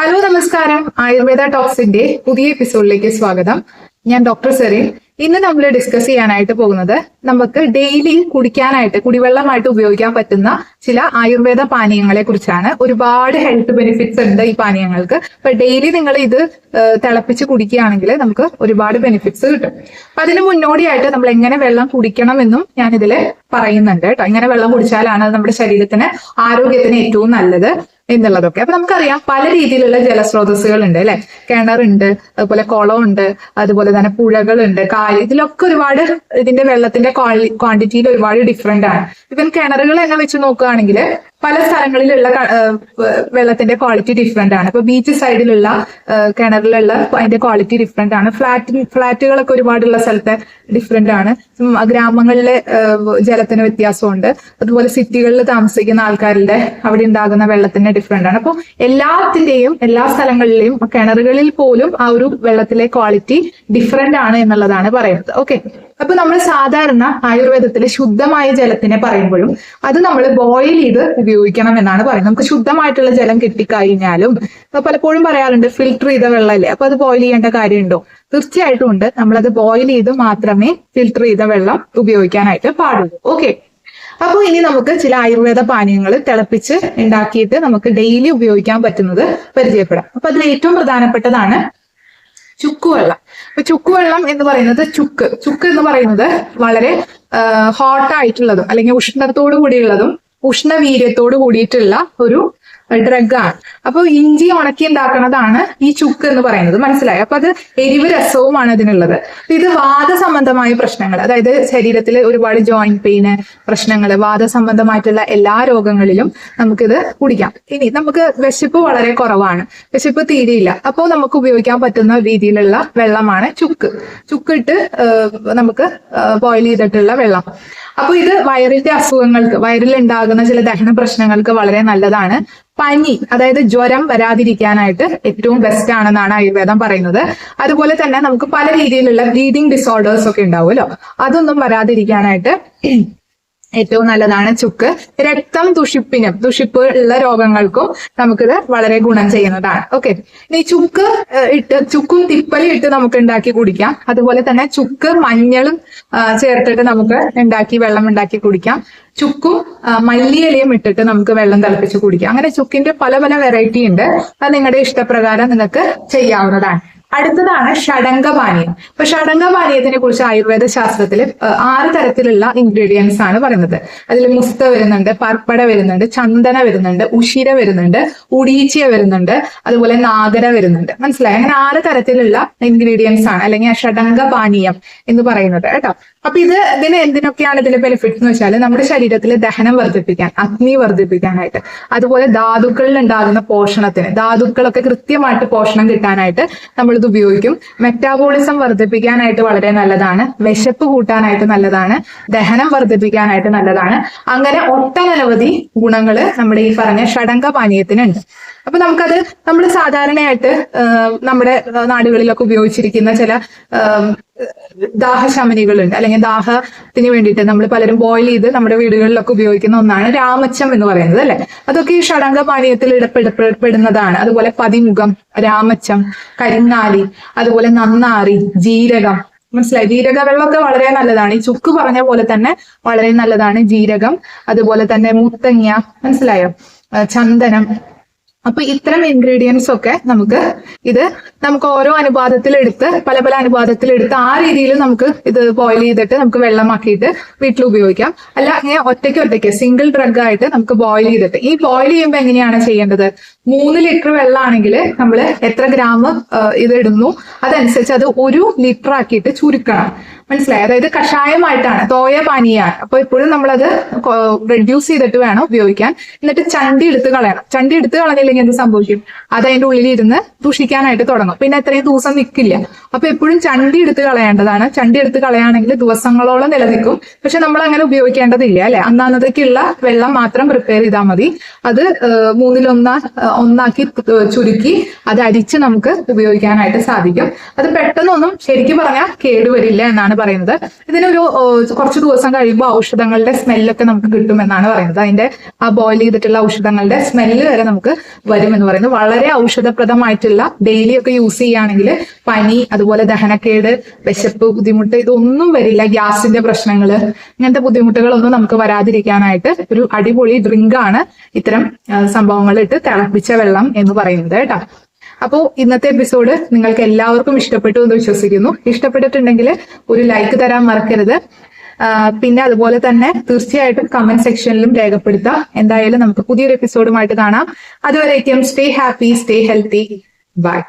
Hello നമസ്കാരം. ആയുർവേദ ടോക്സിന്റെ പുതിയ എപ്പിസോഡിലേക്ക് സ്വാഗതം. ഞാൻ ഡോക്ടർ സെറീൻ. ഇന്ന് നമ്മൾ ഡിസ്കസ് ചെയ്യാനായിട്ട് പോകുന്നത് നമുക്ക് ഡെയിലി കുടിക്കാനായിട്ട് കുടിവെള്ളമായിട്ട് ഉപയോഗിക്കാൻ പറ്റുന്ന ചില ആയുർവേദ പാനീയങ്ങളെ കുറിച്ചാണ്. ഒരുപാട് ഹെൽത്ത് ബെനിഫിറ്റ്സ് ഉണ്ട് ഈ പാനീയങ്ങൾക്ക്. അപ്പൊ ഡെയിലി നിങ്ങൾ ഇത് തിളപ്പിച്ച് കുടിക്കുകയാണെങ്കിൽ നമുക്ക് ഒരുപാട് ബെനിഫിറ്റ്സ് കിട്ടും. അപ്പൊ അതിന് മുന്നോടിയായിട്ട് നമ്മൾ എങ്ങനെ വെള്ളം കുടിക്കണമെന്നും ഞാൻ ഇതിൽ പറയുന്നുണ്ട് കേട്ടോ. ഇങ്ങനെ വെള്ളം കുടിച്ചാലാണ് നമ്മുടെ ശരീരത്തിന് ആരോഗ്യത്തിന് ഏറ്റവും നല്ലത് എന്നുള്ളതൊക്കെ. അപ്പൊ നമുക്കറിയാം പല രീതിയിലുള്ള ജലസ്രോതസ്സുകൾ ഉണ്ട് അല്ലെ. കിണറുണ്ട്, അതുപോലെ കുളമുണ്ട്, അതുപോലെ തന്നെ പുഴകളുണ്ട്, കായൽ. ഇതിലൊക്കെ ഒരുപാട് ഇതിന്റെ വെള്ളത്തിന്റെ ക്വാണ്ടിറ്റിയിൽ ഒരുപാട് ഡിഫറെന്റ് ആണ്. ഇവൻ കിണറുകൾ തന്നെ വെച്ച് നോക്കുകയാണെങ്കിൽ പല സ്ഥലങ്ങളിലുള്ള വെള്ളത്തിന്റെ ക്വാളിറ്റി ഡിഫറെന്റ് ആണ്. ഇപ്പൊ ബീച്ച് സൈഡിലുള്ള കിണറിലുള്ള അതിന്റെ ക്വാളിറ്റി ഡിഫറെന്റ് ആണ്. ഫ്ലാറ്റുകളൊക്കെ ഒരുപാടുള്ള സ്ഥലത്തെ ഡിഫറെന്റ് ആണ്. ഗ്രാമങ്ങളിലെ ജലത്തിന് വ്യത്യാസമുണ്ട്. അതുപോലെ സിറ്റികളിൽ താമസിക്കുന്ന ആൾക്കാരുടെ അവിടെ ഉണ്ടാകുന്ന വെള്ളത്തിന്റെ ഡിഫറെന്റ് ആണ്. അപ്പോൾ എല്ലാത്തിന്റെയും എല്ലാ സ്ഥലങ്ങളിലെയും കിണറുകളിൽ പോലും ആ ഒരു വെള്ളത്തിലെ ക്വാളിറ്റി ഡിഫറെന്റ് ആണ് എന്നുള്ളതാണ് പറയുന്നത്. ഓക്കെ, അപ്പൊ നമ്മൾ സാധാരണ ആയുർവേദത്തിൽ ശുദ്ധമായ ജലത്തിനെ പറയുമ്പോഴും അത് നമ്മൾ ബോയിൽ ചെയ്ത് ഉപയോഗിക്കണം എന്നാണ് പറയുന്നത്. നമുക്ക് ശുദ്ധമായിട്ടുള്ള ജലം കിട്ടിക്കഴിഞ്ഞാലും പലപ്പോഴും പറയാറുണ്ട് ഫിൽട്ടർ ചെയ്ത വെള്ളമല്ലേ, അപ്പൊ അത് ബോയിൽ ചെയ്യേണ്ട കാര്യമുണ്ടോ? തീർച്ചയായിട്ടും ഉണ്ട്. നമ്മളത് ബോയിൽ ചെയ്ത് മാത്രമേ ഫിൽട്ടർ ചെയ്ത വെള്ളം ഉപയോഗിക്കാനായിട്ട് പാടുള്ളൂ. ഓക്കെ, അപ്പോൾ ഇനി നമുക്ക് ചില ആയുർവേദ പാനീയങ്ങൾ തിളപ്പിച്ച് ഉണ്ടാക്കിയിട്ട് നമുക്ക് ഡെയിലി ഉപയോഗിക്കാൻ പറ്റുന്നത് പരിചയപ്പെടാം. അപ്പൊ അതിൽ ഏറ്റവും പ്രധാനപ്പെട്ടതാണ് ചുക്കുവെള്ളം. അപ്പൊ ചുക്കുവെള്ളം എന്ന് പറയുന്നത് ചുക്ക് എന്ന് പറയുന്നത് വളരെ ഹോട്ട് ആയിട്ടുള്ളതും അല്ലെങ്കിൽ ഉഷ്ണത്തോടു കൂടിയുള്ളതും ഉഷ്ണവീര്യത്തോടു കൂടിയിട്ടുള്ള ഒരു ഡ്രഗാണ്. അപ്പൊ ഇഞ്ചി ഉണക്കി ഉണ്ടാക്കുന്നതാണ് ഈ ചുക്ക് എന്ന് പറയുന്നത്. മനസ്സിലായി? അപ്പൊ അത് എരിവ് രസവുമാണ് അതിനുള്ളത്. ഇത് വാദസംബന്ധമായ പ്രശ്നങ്ങൾ, അതായത് ശരീരത്തിൽ ഒരുപാട് ജോയിന്റ് പെയിന് പ്രശ്നങ്ങൾ, വാദസംബന്ധമായിട്ടുള്ള എല്ലാ രോഗങ്ങളിലും നമുക്കിത് കുടിക്കാം. ഇനി നമുക്ക് വിശപ്പ് വളരെ കുറവാണ്, വിശപ്പ് തീരെയില്ല, അപ്പോൾ നമുക്ക് ഉപയോഗിക്കാൻ പറ്റുന്ന രീതിയിലുള്ള വെള്ളമാണ് ചുക്കിട്ട് നമുക്ക് ബോയിൽ ചെയ്തിട്ടുള്ള വെള്ളം. അപ്പൊ ഇത് വയറിന്റെ അസുഖങ്ങൾക്ക്, വയറിൽ ഉണ്ടാകുന്ന ചില ദഹന പ്രശ്നങ്ങൾക്ക് വളരെ നല്ലതാണ്. പനി, അതായത് ജ്വരം വരാതിരിക്കാനായിട്ട് ഏറ്റവും ബെസ്റ്റ് ആണെന്നാണ് ആയുർവേദം പറയുന്നത്. അതുപോലെ തന്നെ നമുക്ക് പല രീതിയിലുള്ള ബ്ലീഡിംഗ് ഡിസോർഡേഴ്സ് ഒക്കെ ഉണ്ടാവുമല്ലോ, അതൊന്നും വരാതിരിക്കാനായിട്ട് ഏറ്റവും നല്ലതാണ് ചുക്ക്. രക്തം ദുഷിപ്പ് ഉള്ള രോഗങ്ങൾക്കും നമുക്കിത് വളരെ ഗുണം ചെയ്യുന്നതാണ്. ഓക്കെ, ഇനി ചുക്കും തിപ്പലും ഇട്ട് നമുക്ക് ഉണ്ടാക്കി കുടിക്കാം. അതുപോലെ തന്നെ ചുക്ക് മഞ്ഞളും ചേർത്തിട്ട് നമുക്ക് വെള്ളം ഉണ്ടാക്കി കുടിക്കാം. ചുക്കും മല്ലിയിലയും ഇട്ടിട്ട് നമുക്ക് വെള്ളം തിളപ്പിച്ച് കുടിക്കാം. അങ്ങനെ ചുക്കിന്റെ പല പല വെറൈറ്റി ഉണ്ട്. അത് നിങ്ങളുടെ ഇഷ്ടപ്രകാരം നിങ്ങൾക്ക് ചെയ്യാവുന്നതാണ്. അടുത്തതാണ് ഷഡംഗപാനീയം. അപ്പൊ ഷഡംഗപാനീയത്തിനെ കുറിച്ച് ആയുർവേദ ശാസ്ത്രത്തിൽ 6 തരത്തിലുള്ള ഇൻഗ്രീഡിയൻസ് ആണ് പറയുന്നത്. അതിൽ മുസ്ത വരുന്നുണ്ട്, പർപ്പട വരുന്നുണ്ട്, ചന്ദന വരുന്നുണ്ട്, ഉഷിര വരുന്നുണ്ട്, ഉടീച്ചിയ വരുന്നുണ്ട്, അതുപോലെ നാഗര വരുന്നുണ്ട്. മനസ്സിലായി? അങ്ങനെ 6 തരത്തിലുള്ള ഇൻഗ്രീഡിയൻസ് ആണ് അല്ലെങ്കിൽ ഷഡംഗപാനീയം എന്ന് പറയുന്നത് കേട്ടോ. അപ്പൊ ഇതിന് എന്തിനൊക്കെയാണ് ഇതിന്റെ ബെനിഫിറ്റ്സ് എന്ന് വെച്ചാൽ നമ്മുടെ ശരീരത്തിലെ ദഹനം വർദ്ധിപ്പിക്കാൻ, അഗ്നി വർദ്ധിപ്പിക്കാനായിട്ട്, അതുപോലെ ധാതുക്കളിൽ ഉണ്ടാകുന്ന പോഷണത്തിന്, ധാതുക്കളൊക്കെ കൃത്യമായിട്ട് പോഷണം കിട്ടാനായിട്ട് നമ്മൾ ഇത് ഉപയോഗിക്കും. മെറ്റാബോളിസം വർദ്ധിപ്പിക്കാനായിട്ട് വളരെ നല്ലതാണ്. വിശപ്പ് കൂട്ടാനായിട്ട് നല്ലതാണ്. ദഹനം വർദ്ധിപ്പിക്കാനായിട്ട് നല്ലതാണ്. അങ്ങനെ ഒട്ടനവധി ഗുണങ്ങള് നമ്മുടെ ഈ പറഞ്ഞ ഷഡംഗപാനീയത്തിനുണ്ട്. അപ്പൊ നമുക്കത് നമ്മൾ സാധാരണയായിട്ട് നമ്മുടെ നാടുകളിലൊക്കെ ഉപയോഗിച്ചിരിക്കുന്ന ചില ദാഹശമനികളുണ്ട്, അല്ലെങ്കിൽ ദാഹത്തിന് വേണ്ടിയിട്ട് നമ്മൾ പലരും ബോയിൽ ചെയ്ത് നമ്മുടെ വീടുകളിലൊക്കെ ഉപയോഗിക്കുന്ന ഒന്നാണ് രാമച്ചം എന്ന് പറയുന്നത് അല്ലെ. അതൊക്കെ ഈ ഷഡംഗപാനീയത്തിൽ ഇടപെടുന്നതാണ്. അതുപോലെ പതിമുഖം, രാമച്ചം, കരിങ്ങാലി, അതുപോലെ നന്നാറി, ജീരകം. മനസ്സിലായി? ജീരക വെള്ളമൊക്കെ വളരെ നല്ലതാണ്. ഈ ചുക്ക് പറഞ്ഞ പോലെ തന്നെ വളരെ നല്ലതാണ് ജീരകം. അതുപോലെ തന്നെ മുത്തങ്ങ, മനസ്സിലായോ, ചന്ദനം. അപ്പൊ ഇത്തരം ഇൻഗ്രീഡിയൻസ് ഒക്കെ നമുക്ക് ഓരോ അനുപാതത്തിലെടുത്ത് പല പല അനുപാതത്തിലെടുത്ത് ആ രീതിയിൽ നമുക്ക് ഇത് ബോയിൽ ചെയ്തിട്ട് നമുക്ക് വെള്ളമാക്കിയിട്ട് വീട്ടിൽ ഉപയോഗിക്കാം. അല്ല ഇങ്ങനെ ഒറ്റയ്ക്ക് സിംഗിൾ ഡ്രഗ് ആയിട്ട് നമുക്ക് ബോയിൽ ചെയ്തിട്ട്, ഈ ബോയിൽ ചെയ്യുമ്പോൾ എങ്ങനെയാണ് ചെയ്യേണ്ടത്? 3 ലിറ്റർ വെള്ളമാണെങ്കിൽ നമ്മൾ എത്ര ഗ്രാം ഇത് ഇടുന്നു അതനുസരിച്ച് അത് 1 ലിറ്റർ ആക്കിയിട്ട് ചുരുക്കണം. മനസ്സിലായി? അതായത് കഷായമായിട്ടാണ്, തോയ പാനീയാണ്. അപ്പൊ എപ്പോഴും നമ്മളത് റെഡ്യൂസ് ചെയ്തിട്ട് വേണം ഉപയോഗിക്കാൻ. എന്നിട്ട് ചണ്ടി എടുത്ത് കളയണം. ചണ്ടി എടുത്ത് കളഞ്ഞില്ലെങ്കിൽ എന്ത് സംഭവിക്കും? അത് അതിന്റെ ഉള്ളിലിരുന്ന് ദൂഷിക്കാനായിട്ട് തുടങ്ങും. പിന്നെ അത്രയും ദിവസം നിൽക്കില്ല. അപ്പൊ എപ്പോഴും ചണ്ടി എടുത്ത് കളയേണ്ടതാണ്. ചണ്ടി എടുത്ത് കളയാണെങ്കിൽ ദിവസങ്ങളോളം നിലനിൽക്കും. പക്ഷെ നമ്മൾ അങ്ങനെ ഉപയോഗിക്കേണ്ടതില്ല അല്ലെ. അന്നാന്നത്തേക്കുള്ള വെള്ളം മാത്രം പ്രിപ്പയർ ചെയ്താൽ മതി. അത് 1/3 ചുരുക്കി അത് അരിച്ച് നമുക്ക് ഉപയോഗിക്കാനായിട്ട് സാധിക്കും. അത് പെട്ടെന്നൊന്നും ശരിക്കും പറഞ്ഞാൽ കേടുവരില്ല എന്നാണ് പറയുന്നത്. ഇതിനൊരു കുറച്ച് ദിവസം കഴിയുമ്പോൾ ഔഷധങ്ങളുടെ സ്മെല്ലൊക്കെ നമുക്ക് കിട്ടുമെന്നാണ് പറയുന്നത്. അതിന്റെ ആ ബോയിൽ ചെയ്തിട്ടുള്ള ഔഷധങ്ങളുടെ സ്മെല്ല് വരെ നമുക്ക് വരും എന്ന് പറയുന്നത്. വളരെ ഔഷധപ്രദമായിട്ടുള്ള ഡെയിലി ഒക്കെ യൂസ് ചെയ്യുകയാണെങ്കിൽ പനി, അതുപോലെ ദഹനക്കേട്, വിശപ്പ്, ബുദ്ധിമുട്ട് ഇതൊന്നും വരില്ല. ഗ്യാസിന്റെ പ്രശ്നങ്ങൾ, ഇങ്ങനത്തെ ബുദ്ധിമുട്ടുകളൊന്നും നമുക്ക് വരാതിരിക്കാനായിട്ട് ഒരു അടിപൊളി ഡ്രിങ്ക് ആണ് ഇത്തരം സംഭവങ്ങൾ ഇട്ട് തിളപ്പിച്ച വെള്ളം എന്ന് പറയുന്നത് കേട്ടോ. അപ്പോൾ ഇന്നത്തെ എപ്പിസോഡ് നിങ്ങൾക്ക് എല്ലാവർക്കും ഇഷ്ടപ്പെട്ടു എന്ന് വിശ്വസിക്കുന്നു. ഇഷ്ടപ്പെട്ടിട്ടുണ്ടെങ്കിൽ ഒരു ലൈക്ക് തരാൻ മറക്കരുത്. പിന്നെ അതുപോലെ തന്നെ തീർച്ചയായിട്ടും കമന്റ് സെക്ഷനിലും രേഖപ്പെടുത്താം. എന്തായാലും നമുക്ക് പുതിയൊരു എപ്പിസോഡുമായിട്ട് കാണാം. അതുവരേക്കും stay happy, stay healthy, by.